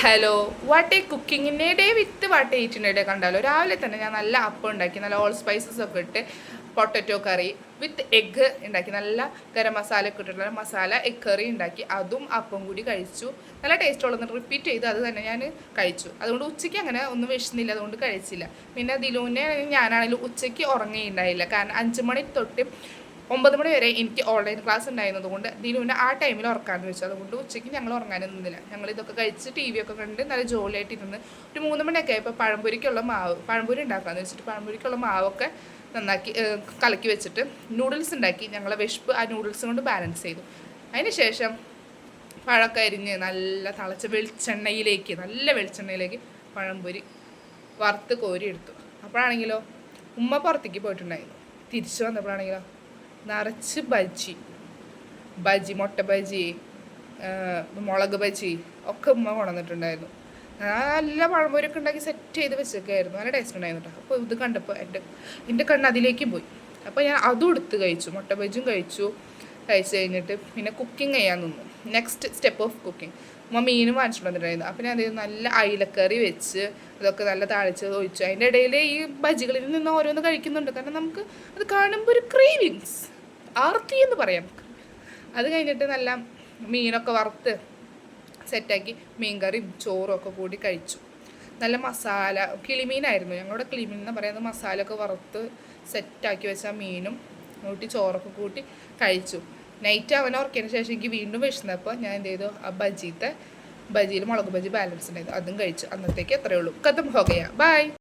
Hello വാട്ടേ കുക്കിങ്ങിൻ്റെ day with വാട്ടേ ഈറ്റിൻ്റെ day കണ്ടാലോ. രാവിലെ തന്നെ ഞാൻ നല്ല അപ്പം ഉണ്ടാക്കി, നല്ല ഓൾ സ്പൈസസ് ഒക്കെ ഇട്ട് പൊട്ടറ്റോ കറി വിത്ത് എഗ്ഗ് ഉണ്ടാക്കി, നല്ല ഗരം മസാല ഒക്കെ ഇട്ടിട്ടുള്ള മസാല എഗ് കറി ഉണ്ടാക്കി, അതും അപ്പം കൂടി കഴിച്ചു. നല്ല ടേസ്റ്റ് ഉള്ളതെന്ന് റിപ്പീറ്റ് ചെയ്ത് അത് തന്നെ ഞാൻ കഴിച്ചു. അതുകൊണ്ട് ഉച്ചയ്ക്ക് അങ്ങനെ ഒന്നും വിഷമില്ല, അതുകൊണ്ട് കഴിച്ചില്ല. പിന്നെ ദിലുവിനെ ഞാനാണെങ്കിലും ഉച്ചയ്ക്ക് ഉറങ്ങിയിട്ടുണ്ടായില്ല, കാരണം 5 മണി തൊട്ട് 9 മണി വരെ എനിക്ക് ഓൺലൈൻ ക്ലാസ് ഉണ്ടായിരുന്നത് കൊണ്ട് ദിലുവിനെ ആ ടൈമിൽ ഉറക്കാമെന്ന് വെച്ചു. അതുകൊണ്ട് ഉച്ചയ്ക്ക് ഞങ്ങൾ ഉറങ്ങാനും നിന്നില്ല. ഞങ്ങൾ ഇതൊക്കെ കഴിച്ച് TV ഒക്കെ കണ്ട് നല്ല ജോലിയായിട്ട് ഇരുന്ന് ഒരു 3 മണിയൊക്കെ ആയപ്പോൾ പഴംപൊരിക്കുള്ള മാവ്, പഴംപൊരി ഉണ്ടാക്കാമെന്ന് വെച്ചിട്ട് പഴംപൊരിക്കുള്ള മാവൊക്കെ നന്നാക്കി കലക്കി വെച്ചിട്ട് നൂഡിൽസ് ഉണ്ടാക്കി. ഞങ്ങളെ വിശപ്പ് ആ നൂഡിൽസ് കൊണ്ട് ബാലൻസ് ചെയ്തു. അതിന് ശേഷം പഴമൊക്കെ അരിഞ്ഞ് നല്ല തിളച്ച നല്ല വെളിച്ചെണ്ണയിലേക്ക് പഴംപൊരി വറുത്ത് കോരി എടുത്തു. അപ്പോഴാണെങ്കിലോ ഉമ്മ പുറത്തേക്ക് പോയിട്ടുണ്ടായിരുന്നു. തിരിച്ചു വന്നപ്പോഴാണെങ്കിലോ നിറച്ച് ബജി, മുട്ട ബജി, മുളക് ബജി ഒക്കെ ഉമ്മ കൊണ്ടുവന്നിട്ടുണ്ടായിരുന്നു. നല്ല പഴംപൊരിയൊക്കെ ഉണ്ടാക്കി സെറ്റ് ചെയ്ത് വെച്ചൊക്കെയായിരുന്നു. നല്ല ടേസ്റ്റ് ഉണ്ടായിരുന്നു കേട്ടോ. അപ്പോൾ ഇത് കണ്ടപ്പോൾ എൻ്റെ കണ്ണ് അതിലേക്കും പോയി. അപ്പോൾ ഞാൻ അതും എടുത്ത് കഴിച്ചു, മുട്ട ബജിയും കഴിച്ചു കഴിഞ്ഞിട്ട് പിന്നെ കുക്കിംഗ് ചെയ്യാൻ നിന്നു. Next step of cooking. ഉമ്മ മീനും വാങ്ങിച്ചിട്ടുണ്ടായിരുന്നു. അപ്പോൾ ഞാൻ നല്ല അയിലക്കറി വെച്ച് അതൊക്കെ നല്ല താളിച്ച് ഒഴിച്ചു. അതിൻ്റെ ഇടയിൽ ഈ ബജികളിൽ നിന്ന് ഓരോന്ന് കഴിക്കുന്നുണ്ട്, കാരണം നമുക്ക് അത് കാണുമ്പോൾ ഒരു ക്രേവിങ്സ്, ആർത്തി എന്ന് പറയാം. അത് കഴിഞ്ഞിട്ട് നല്ല മീനൊക്കെ വറുത്ത് സെറ്റാക്കി മീൻകറിയും ചോറും ഒക്കെ കൂടി കഴിച്ചു. നല്ല മസാല കിളിമീനായിരുന്നു, ഞങ്ങളുടെ കിളിമീൻ എന്ന് പറയുന്നത്. മസാല ഒക്കെ വറുത്ത് സെറ്റാക്കി വെച്ച മീനും കൂട്ടി ചോറൊക്കെ കൂട്ടി കഴിച്ചു. നൈറ്റ് അവനെ ഉറക്കിയതിന് ശേഷം എനിക്ക് വീണ്ടും വിശന്നപ്പോൾ ഞാൻ എന്ത് ചെയ്തു, ആ ബജിയിൽ മുളക് ബജി ബാലൻസ് ഉണ്ടായിരുന്നു, അതും കഴിച്ചു. അന്നത്തേക്ക് എത്രയേ ഉള്ളൂ. കഥം ഹോഗയാ. ബൈ.